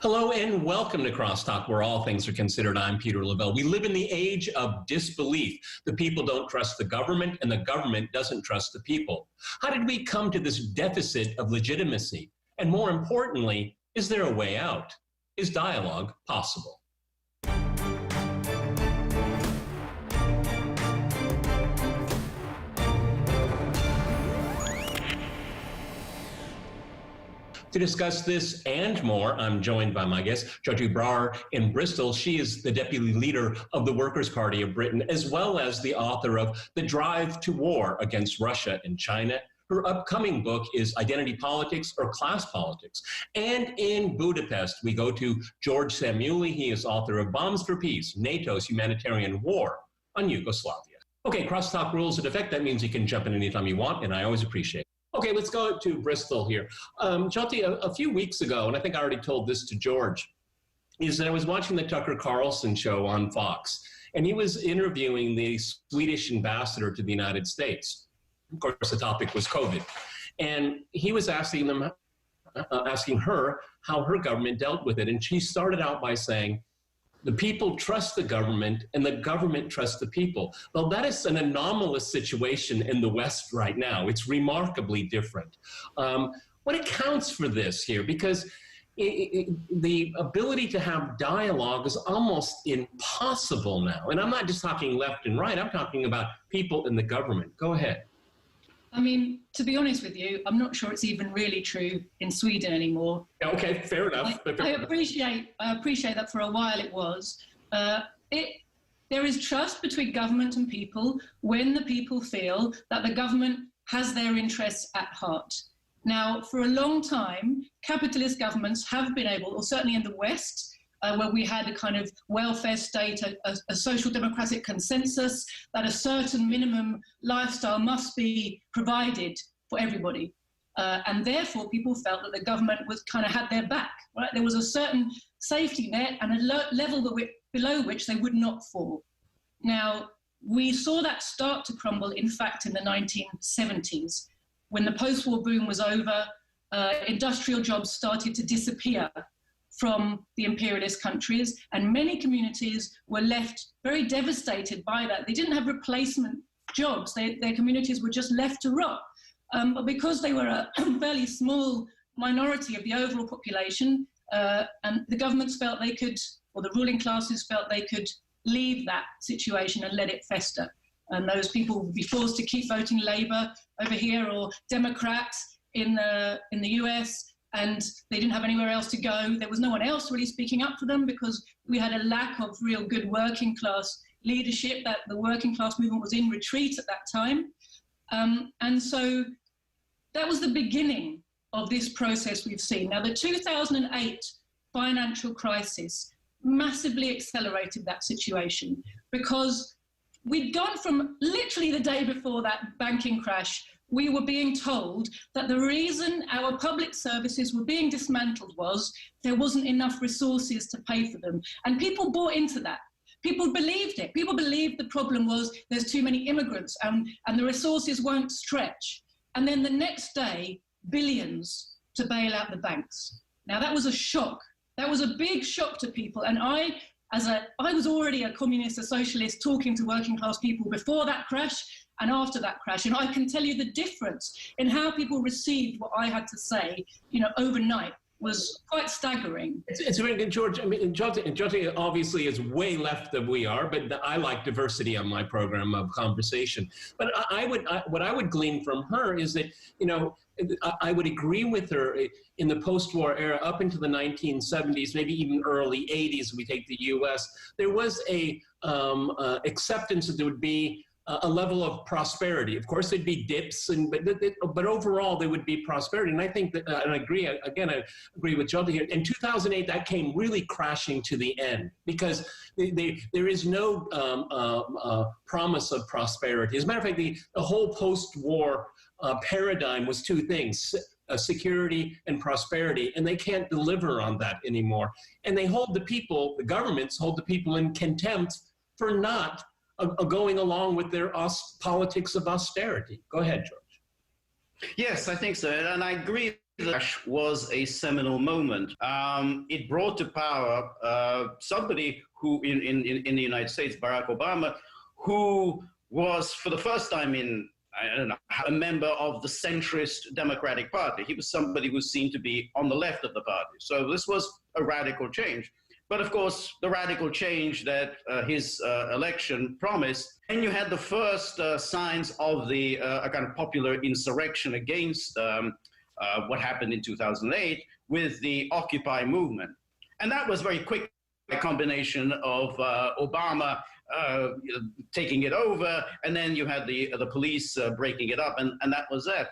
Hello and welcome to Crosstalk, where all things are considered. I'm Peter Lavelle. We live in the age of disbelief. The people don't trust the government, and the government doesn't trust the people. How did we come to this deficit of legitimacy? And more importantly, is there a way out? Is dialogue possible? To discuss this and more, I'm joined by my guest, Joti in Bristol. She is the deputy leader of the Workers' Party of Britain, as well as the author of The Drive to War Against Russia and China. Her upcoming book is Identity Politics or Class Politics. And in Budapest, we go to George Samueli. He is author of Bombs for Peace, NATO's Humanitarian War on Yugoslavia. Okay, Crosstalk rules in effect. That means you can jump in anytime you want, and I always appreciate it. Okay, let's go to Bristol here. Joti, a few weeks ago, and I think I already told this to George, is that I was watching the Tucker Carlson show on Fox, and he was interviewing the Swedish ambassador to the United States. Of course, the topic was COVID. And he was asking her how her government dealt with it. And she started out by saying, the people trust the government and the government trusts the people. Well, that is an anomalous situation in the West right now. It's remarkably different. What accounts for this here? Because the ability to have dialogue is almost impossible now. And I'm not just talking left and right, I'm talking about people in the government. Go ahead. I mean, to be honest with you, I'm not sure it's even really true in Sweden anymore. Okay, fair enough. I appreciate that for a while it was. There is trust between government and people when the people feel that the government has their interests at heart. Now, for a long time, capitalist governments have been able, or certainly in the West, where we had a kind of welfare state, a social democratic consensus that a certain minimum lifestyle must be provided for everybody. And therefore, people felt that the government was kind of had their back, right? There was a certain safety net and a level below which they would not fall. Now, we saw that start to crumble, in fact, in the 1970s. When the post-war boom was over, industrial jobs started to disappear from the imperialist countries, and many communities were left very devastated by that. They didn't have replacement jobs. Their communities were just left to rot. But because they were a fairly small minority of the overall population, and the governments felt they could, or the ruling classes felt they could leave that situation and let it fester. And those people would be forced to keep voting Labour over here or Democrats in the US, and they didn't have anywhere else to go. There was no one else really speaking up for them because we had a lack of real good working class leadership, that the working class movement was in retreat at that time. And so that was the beginning of this process we've seen. Now, the 2008 financial crisis massively accelerated that situation because we'd gone from literally the day before that banking crash, we were being told that the reason our public services were being dismantled was there wasn't enough resources to pay for them. And people bought into that. People believed it. People believed the problem was there's too many immigrants and the resources won't stretch. And then the next day, billions to bail out the banks. Now, that was a shock. That was a big shock to people. And I was already a communist, a socialist, talking to working class people before that crash and after that crash. And I can tell you the difference in how people received what I had to say, overnight was quite staggering. It's very good, George. I mean, Joti obviously is way left than we are, but I like diversity on my program of conversation. But what I would glean from her is that, I would agree with her in the post-war era up into the 1970s, maybe even early 80s, we take the US, there was a acceptance that there would be a level of prosperity. Of course, there'd be dips, but overall there would be prosperity. And I think that, and I agree with Joti here. In 2008, that came really crashing to the end because there is no promise of prosperity. As a matter of fact, the whole post-war paradigm was two things: security and prosperity, and they can't deliver on that anymore. And they hold the governments hold the people in contempt for not going along with their politics of austerity. Go ahead, George. Yes, I think so. And I agree The crash was a seminal moment. It brought to power somebody who, in the United States, Barack Obama, who was, for the first time in, I don't know, a member of the centrist Democratic Party. He was somebody who seemed to be on the left of the party. So this was a radical change. But of course, the radical change that his election promised, and you had the first signs of the a kind of popular insurrection against what happened in 2008 with the Occupy movement. And that was very quick, a combination of Obama taking it over, and then you had the police breaking it up, and that was it.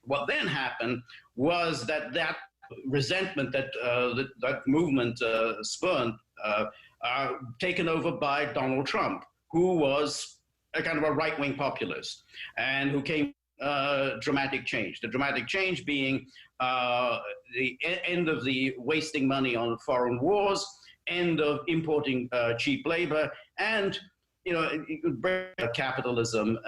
What then happened was that resentment that that movement spurned, taken over by Donald Trump, who was a kind of a right-wing populist, and who came dramatic change. The dramatic change being the end of the wasting money on foreign wars, end of importing cheap labor, and capitalism,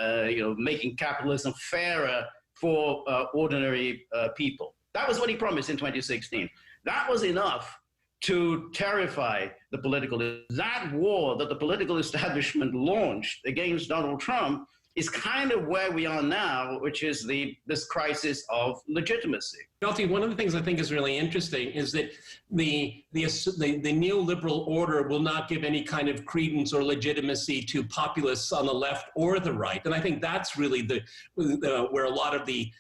making capitalism fairer for ordinary people. That was what he promised in 2016. That was enough to terrify the political. That war that the political establishment launched against Donald Trump is kind of where we are now, which is this crisis of legitimacy. Joti, one of the things I think is really interesting is that the neoliberal order will not give any kind of credence or legitimacy to populists on the left or the right. And I think that's really where a lot of the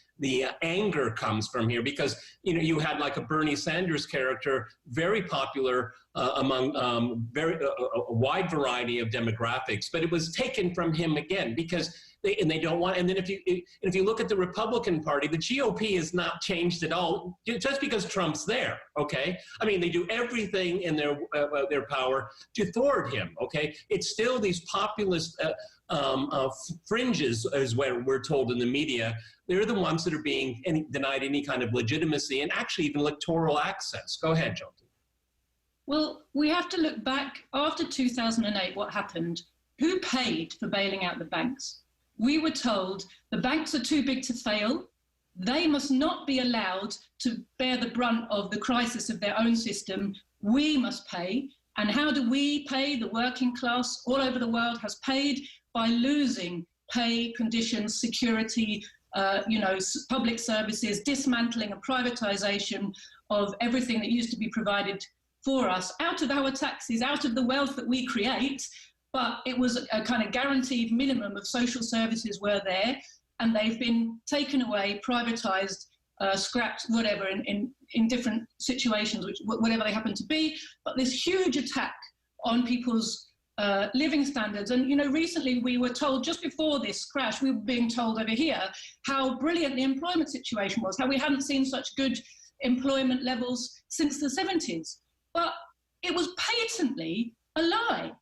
anger comes from here, because you had like a Bernie Sanders character, very popular among a wide variety of demographics, but it was taken from him again because they don't want. And then if you look at the Republican Party, the GOP has not changed at all, just because Trump's there. Okay, I mean they do everything in their power to thwart him. Okay, it's still these populist fringes, as we're told in the media. They're the ones that are being denied any kind of legitimacy and actually even electoral access. Go ahead, Joti. Well, we have to look back after 2008, what happened? Who paid for bailing out the banks? We were told the banks are too big to fail. They must not be allowed to bear the brunt of the crisis of their own system. We must pay. And how do we pay? The working class all over the world has paid by losing pay, conditions, security, public services, dismantling and privatization of everything that used to be provided for us out of our taxes, out of the wealth that we create. But it was a kind of guaranteed minimum of social services were there, and they've been taken away, privatized, scrapped, whatever, in different situations, whatever they happen to be. But this huge attack on people's living standards. And, recently we were told, just before this crash, we were being told over here how brilliant the employment situation was, how we hadn't seen such good employment levels since the 70s. But it was patently a lie.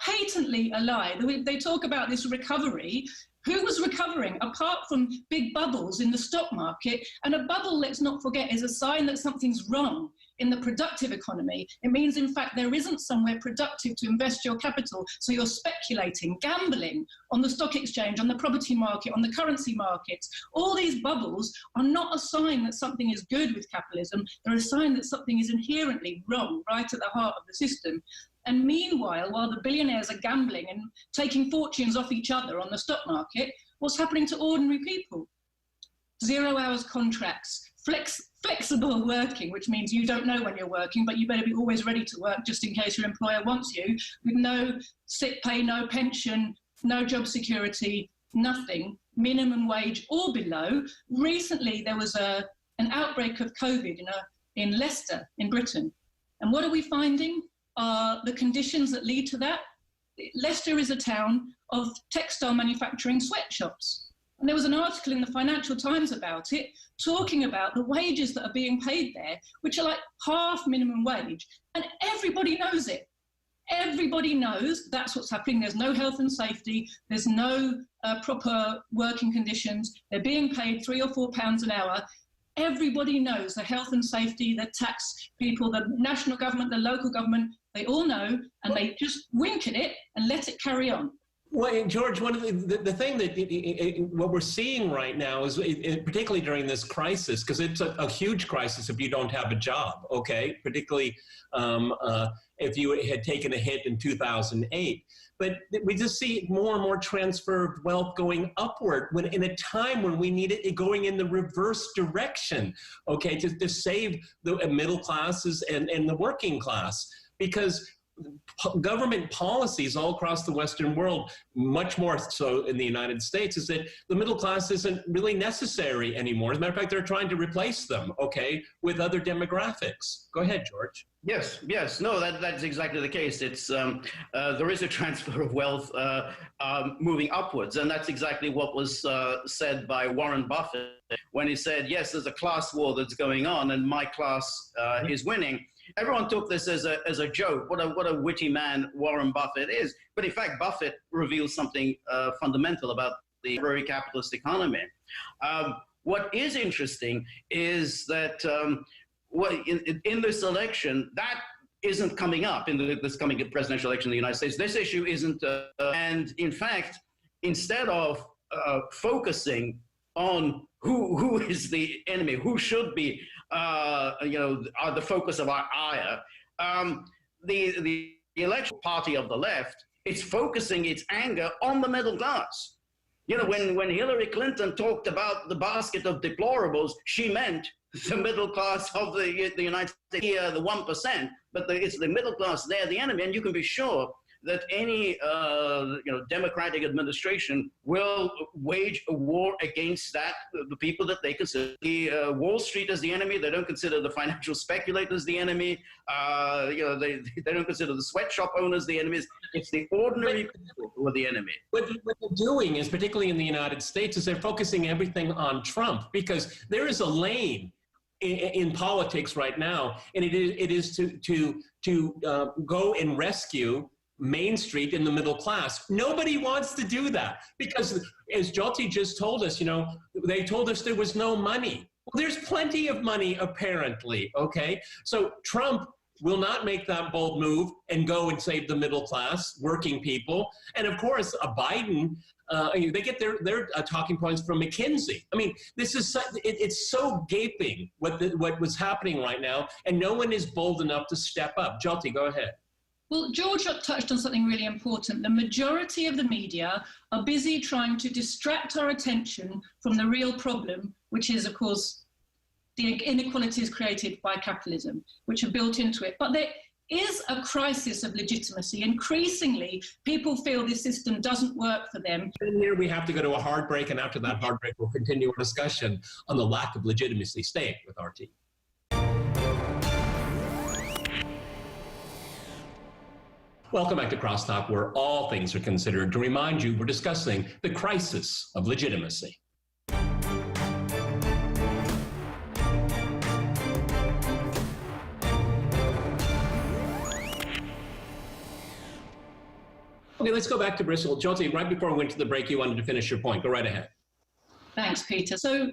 Patently a lie. They talk about this recovery. Who was recovering apart from big bubbles in the stock market? And a bubble, let's not forget, is a sign that something's wrong in the productive economy. It means, in fact, there isn't somewhere productive to invest your capital. So you're speculating, gambling on the stock exchange, on the property market, on the currency markets. All these bubbles are not a sign that something is good with capitalism. They're a sign that something is inherently wrong, right at the heart of the system. And meanwhile, while the billionaires are gambling and taking fortunes off each other on the stock market, what's happening to ordinary people? 0 hours contracts, flexible working, which means you don't know when you're working, but you better be always ready to work just in case your employer wants you, with no sick pay, no pension, no job security, nothing, minimum wage or below. Recently, there was an outbreak of COVID in Leicester, in Britain. And what are we finding are the conditions that lead to that? Leicester is a town of textile manufacturing sweatshops. And there was an article in the Financial Times about it, talking about the wages that are being paid there, which are like half minimum wage. And everybody knows it. Everybody knows that's what's happening. There's no health and safety. There's no proper working conditions. They're being paid £3 or £4 an hour. Everybody knows the health and safety, the tax people, the national government, the local government, they all know, and they just wink at it and let it carry on. Well, George, one of the thing that what we're seeing right now is, particularly during this crisis, because it's a huge crisis if you don't have a job, okay? Particularly if you had taken a hit in 2008. But we just see more and more transfer of wealth going upward when in a time when we need it going in the reverse direction, okay, to save the middle classes and the working class. Because government policies all across the Western world, much more so in the United States, is that the middle class isn't really necessary anymore. As a matter of fact, they're trying to replace them, okay, with other demographics. Go ahead, George. Yes. No, that's exactly the case. It's there is a transfer of wealth moving upwards, and that's exactly what was said by Warren Buffett when he said, yes, there's a class war that's going on, and my class is winning. Everyone took this as a joke. What a witty man Warren Buffett is. But in fact, Buffett reveals something fundamental about the very capitalist economy. What is interesting is that in this election, that isn't coming up in this coming presidential election in the United States. This issue isn't, and in fact, instead of focusing on who is the enemy, who should be, are the focus of our ire, the election party of the left is focusing its anger on the middle class. You know, when Hillary Clinton talked about the basket of deplorables, she meant the middle class of the United States, the 1%, but it's the middle class, they're the enemy, and you can be sure that any democratic administration will wage a war against the people that they consider the Wall Street as the enemy. They don't consider the financial speculators the enemy. They don't consider the sweatshop owners the enemies. It's the ordinary people who are the enemy. What they're doing is, particularly in the United States, is they're focusing everything on Trump, because there is a lane in politics right now, and it is to go and rescue Main Street in the middle class. Nobody wants to do that, because as Joti just told us, they told us there was no money. Well, there's plenty of money, apparently, okay? So Trump will not make that bold move and go and save the middle class, working people. And of course, Biden, they get their talking points from McKinsey. I mean, this is it's so gaping what was happening right now, and no one is bold enough to step up. Joti, go ahead. Well, George touched on something really important. The majority of the media are busy trying to distract our attention from the real problem, which is, of course, the inequalities created by capitalism, which are built into it. But there is a crisis of legitimacy. Increasingly, people feel this system doesn't work for them. Here we have to go to a hard break, and after that hard break, we'll continue our discussion on the lack of legitimacy. Stay with RT. Welcome back to Crosstalk, where all things are considered. To remind you, we're discussing the crisis of legitimacy. Okay, let's go back to Bristol. Joti, right before we went to the break, you wanted to finish your point. Go right ahead. Thanks, Peter. So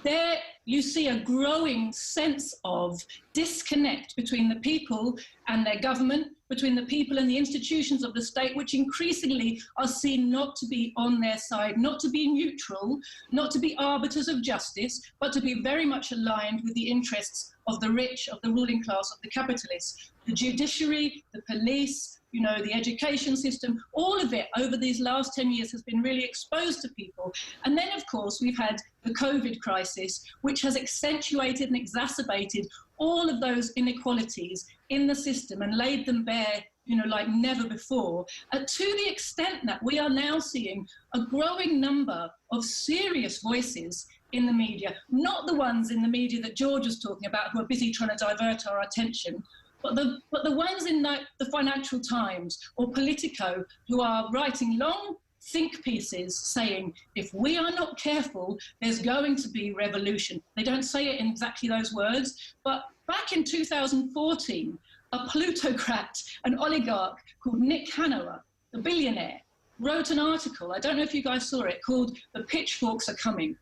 there you see a growing sense of disconnect between the people and their government, between the people and the institutions of the state, which increasingly are seen not to be on their side, not to be neutral, not to be arbiters of justice, but to be very much aligned with the interests of the rich, of the ruling class, of the capitalists. The judiciary, the police, the education system, all of it over these last 10 years has been really exposed to people. And then, of course, we've had the COVID crisis, which has accentuated and exacerbated all of those inequalities in the system and laid them bare, like never before, to the extent that we are now seeing a growing number of serious voices in the media, not the ones in the media that George was talking about, who are busy trying to divert our attention, but the ones in the Financial Times or Politico, who are writing long think pieces saying, if we are not careful, there's going to be revolution. They don't say it in exactly those words, but back in 2014, a plutocrat, an oligarch called Nick Hanauer, the billionaire, wrote an article, I don't know if you guys saw it, called "The Pitchforks Are Coming."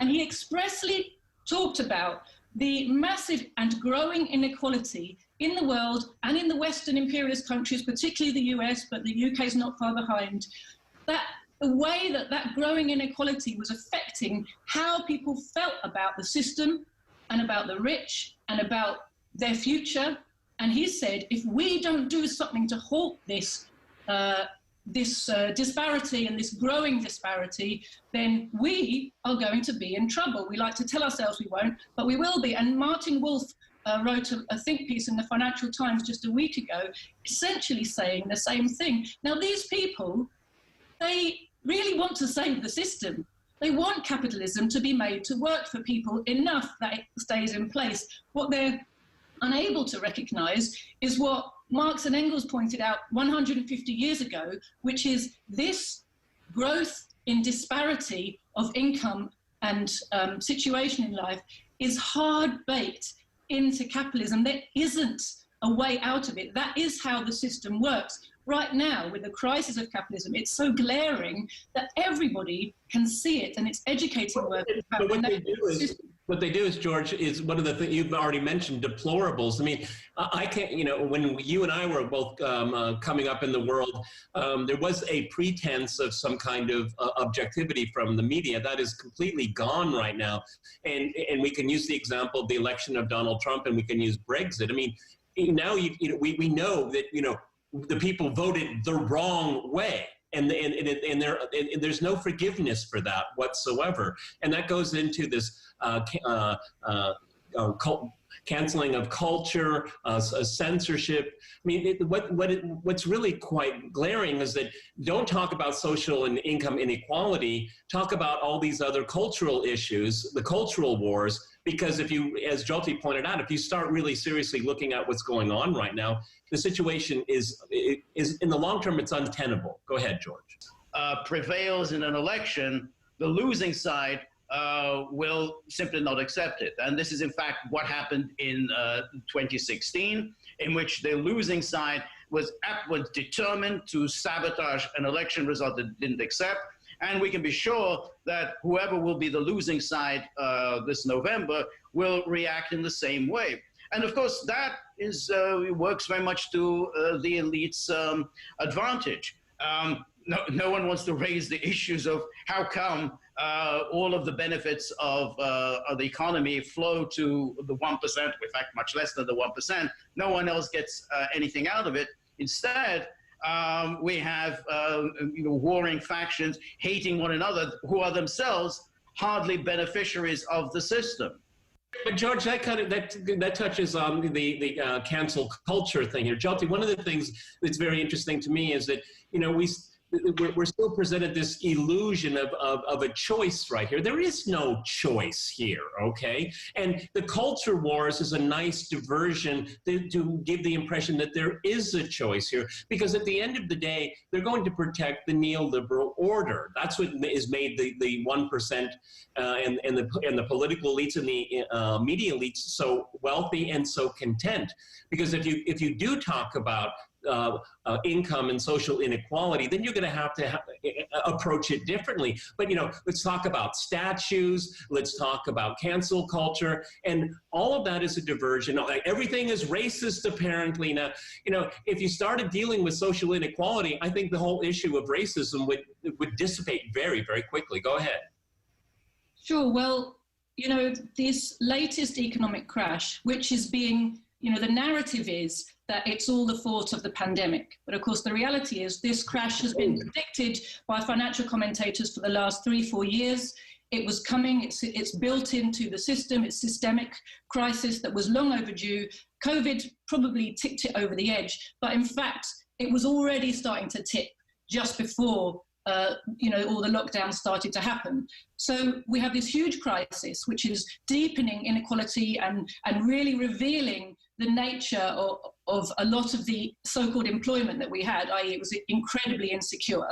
And he expressly talked about the massive and growing inequality in the world and in the Western imperialist countries, particularly the US, but the UK is not far behind, that the way that that growing inequality was affecting how people felt about the system and about the rich and about their future. And he said, if we don't do something to halt this disparity and this growing disparity, then we are going to be in trouble. We like to tell ourselves we won't, but we will be. And Martin Wolf wrote a think piece in the Financial Times just a week ago, essentially saying the same thing. Now, these people, they really want to save the system. They want capitalism to be made to work for people enough that it stays in place. What they're unable to recognize is what Marx and Engels pointed out 150 years ago, which is this growth in disparity of income and situation in life is hard-baked into capitalism. There isn't a way out of it. That is how the system works. Right now, with the crisis of capitalism, it's so glaring that everybody can see it, and it's educating workers. But what they do is, George, is one of the things you've already mentioned, deplorables. I mean, I can't, you know, when you and I were both coming up in the world, there was a pretense of some kind of objectivity from the media. That is completely gone right now. And we can use the example of the election of Donald Trump, and we can use Brexit. I mean, now we know that, you know, the people voted the wrong way, and there's no forgiveness for that whatsoever. And that goes into this canceling of culture, censorship. I mean, what's really quite glaring is that don't talk about social and income inequality, talk about all these other cultural issues, the cultural wars, because if you, as Joti pointed out, if you start really seriously looking at what's going on right now, the situation is in the long term, it's untenable. Go ahead, George. Prevails in an election, the losing side will simply not accept it. And this is, in fact, what happened in 2016, in which the losing side was determined to sabotage an election result that didn't accept. And we can be sure that whoever will be the losing side this November will react in the same way. And of course, that is works very much to the elite's advantage. No one wants to raise the issues of how come all of the benefits of the economy flow to the 1%, in fact, much less than the 1%. No one else gets anything out of it. Instead, we have warring factions hating one another who are themselves hardly beneficiaries of the system. But George, that touches on the cancel culture thing here. Joti, one of the things that's very interesting to me is that, you know, we're still presented this illusion of a choice right here. There is no choice here, okay? And the culture wars is a nice diversion to give the impression that there is a choice here, because at the end of the day, they're going to protect the neoliberal order. That's what has made the 1% and the political elites and the media elites so wealthy and so content. Because if you do talk about income and social inequality, then you're going to have approach it differently. But, you know, let's talk about statues, let's talk about cancel culture, and all of that is a diversion. Everything is racist, apparently. Now, you know, if you started dealing with social inequality, I think the whole issue of racism would dissipate very, very quickly. Go ahead. Sure. Well, you know, this latest economic crash, which is being, you know, the narrative is that it's all the fault of the pandemic. But of course, the reality is this crash has been predicted by financial commentators for the last 3-4 years. It was coming, it's built into the system, it's systemic crisis that was long overdue. COVID probably tipped it over the edge, but in fact, it was already starting to tip just before you know, all the lockdowns started to happen. So we have this huge crisis, which is deepening inequality and really revealing the nature of a lot of the so-called employment that we had, i.e. it was incredibly insecure.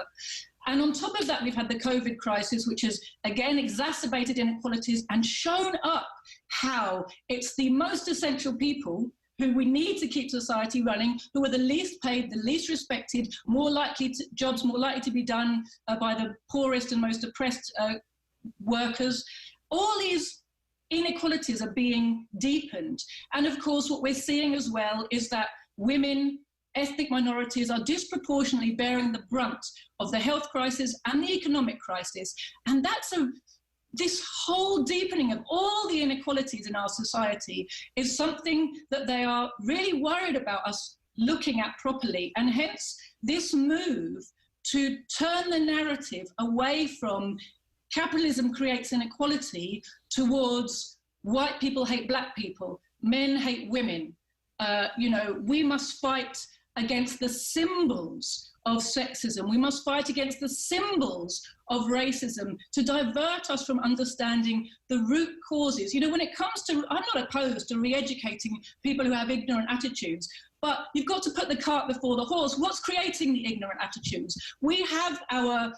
And on top of that, we've had the COVID crisis, which has again exacerbated inequalities and shown up how it's the most essential people who we need to keep society running, who are the least paid, the least respected, jobs more likely to be done by the poorest and most oppressed workers. All these inequalities are being deepened. And of course, what we're seeing as well is that women, ethnic minorities are disproportionately bearing the brunt of the health crisis and the economic crisis. And this whole deepening of all the inequalities in our society is something that they are really worried about us looking at properly. And hence this move to turn the narrative away from capitalism creates inequality towards white people hate black people, men hate women. We must fight against the symbols of sexism. We must fight against the symbols of racism to divert us from understanding the root causes. When it comes to, I'm not opposed to re-educating people who have ignorant attitudes, but you've got to put the cart before the horse. What's creating the ignorant attitudes? We have our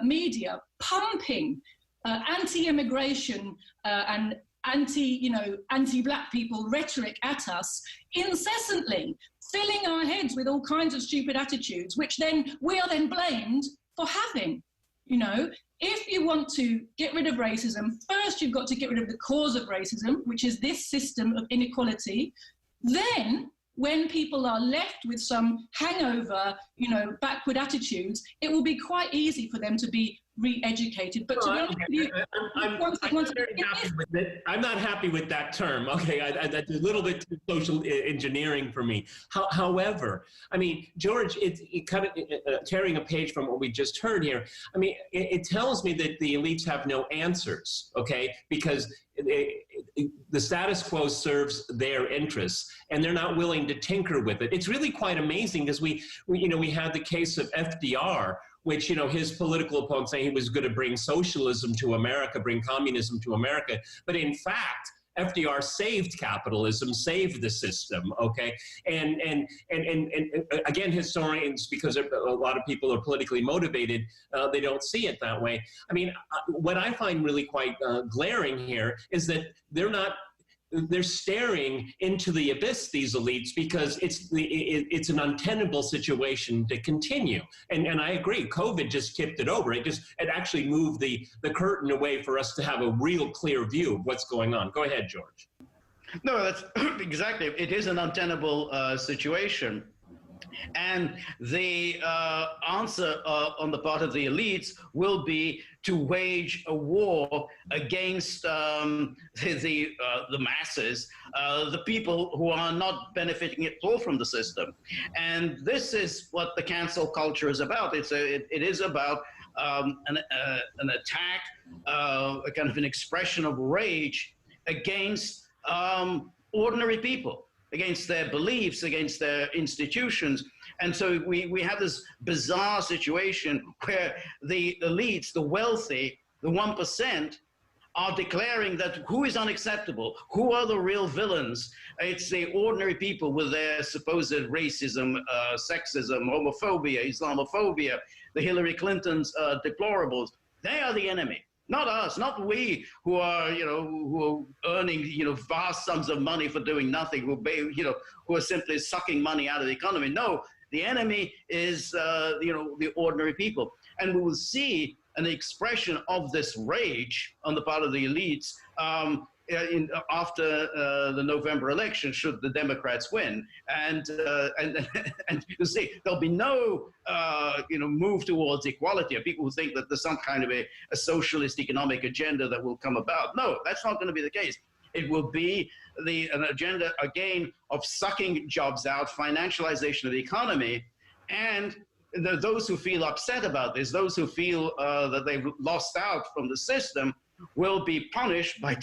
media pumping anti-immigration and anti-black people rhetoric at us incessantly, filling our heads with all kinds of stupid attitudes, which then we are then blamed for having. If you want to get rid of racism, first you've got to get rid of the cause of racism, which is this system of inequality. Then, when people are left with some hangover, backward attitudes, it will be quite easy for them to be re-educated. But to be honest with you, I'm not happy with that term. Okay, that's a little bit too social engineering for me. However, George, it's kind of carrying a page from what we just heard here. It tells me that the elites have no answers, okay, because the status quo serves their interests, and they're not willing to tinker with it. It's really quite amazing because we had the case of FDR, which, his political opponents say he was going to bring socialism to America, bring communism to America. But in fact, FDR saved capitalism, saved the system, okay? And again, historians, because a lot of people are politically motivated, they don't see it that way. What I find really quite glaring here is that they're staring into the abyss, these elites, because it's an untenable situation to continue. And I agree, COVID just tipped it over. It actually moved the curtain away for us to have a real clear view of what's going on. Go ahead, George. No, that's exactly. It is an untenable situation. And the answer on the part of the elites will be to wage a war against the masses, the people who are not benefiting at all from the system. And this is what the cancel culture is about. It is about an attack, a kind of an expression of rage against ordinary people, against their beliefs, against their institutions. And so we have this bizarre situation where the elites, the wealthy, the 1%, are declaring that who is unacceptable, who are the real villains. It's the ordinary people with their supposed racism, sexism, homophobia, Islamophobia, the Hillary Clinton's deplorables. They are the enemy. Not us, not we who are, who are earning, vast sums of money for doing nothing, who are simply sucking money out of the economy. No, the enemy is, the ordinary people. And we will see an expression of this rage on the part of the elites after the November election, should the Democrats win. And you see, there'll be no, move towards equality. People who think that there's some kind of a socialist economic agenda that will come about. No, that's not going to be the case. It will be an agenda, again, of sucking jobs out, financialization of the economy, and those who feel upset about this, those who feel that they've lost out from the system, will be punished by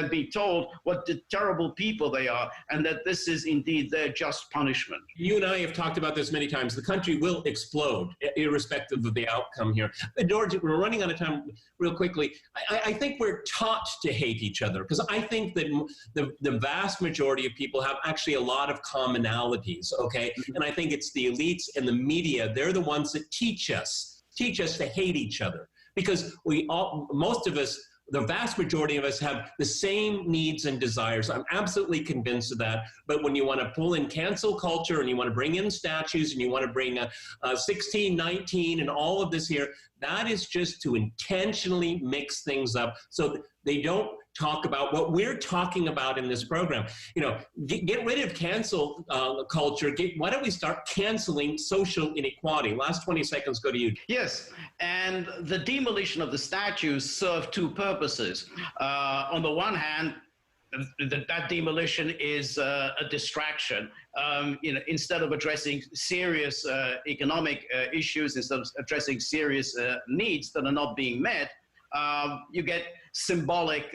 be told what the terrible people they are, and that this is indeed their just punishment. You and I have talked about this many times. The country will explode, irrespective of the outcome here. George, we're running out of time real quickly. I think we're taught to hate each other, because I think that the vast majority of people have actually a lot of commonalities, okay? And I think it's the elites and the media, they're the ones that teach us to hate each other. Because most of us, the vast majority of us, have the same needs and desires. I'm absolutely convinced of that. But when you want to pull in cancel culture and you want to bring in statues and you want to bring 1619 and all of this here, that is just to intentionally mix things up so they don't talk about what we're talking about in this program. You know, get rid of cancel culture. Why don't we start canceling social inequality? Last 20 seconds go to you. Yes, and the demolition of the statues served two purposes. On the one hand, that demolition is a distraction. You know, instead of addressing serious economic issues, instead of addressing serious needs that are not being met, you get symbolic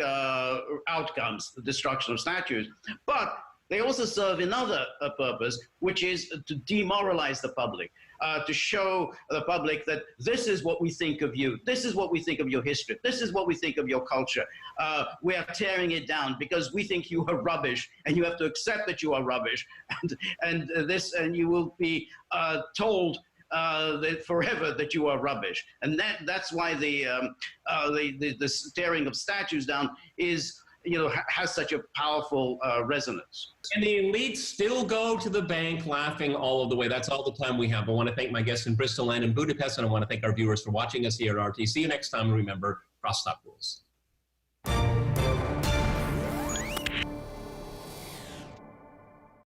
outcomes, the destruction of statues. But they also serve another purpose, which is to demoralize the public, to show the public that this is what we think of you, this is what we think of your history, this is what we think of your culture. We are tearing it down because we think you are rubbish, and you have to accept that you are rubbish, and you will be told that forever that you are rubbish. And that's why the tearing of statues down is, you know, has such a powerful resonance. And the elites still go to the bank laughing all of the way. That's all the time we have. I want to thank my guests in Bristol and in Budapest, and I want to thank our viewers for watching us here at RT. See you next time. Remember, Crosstalk rules.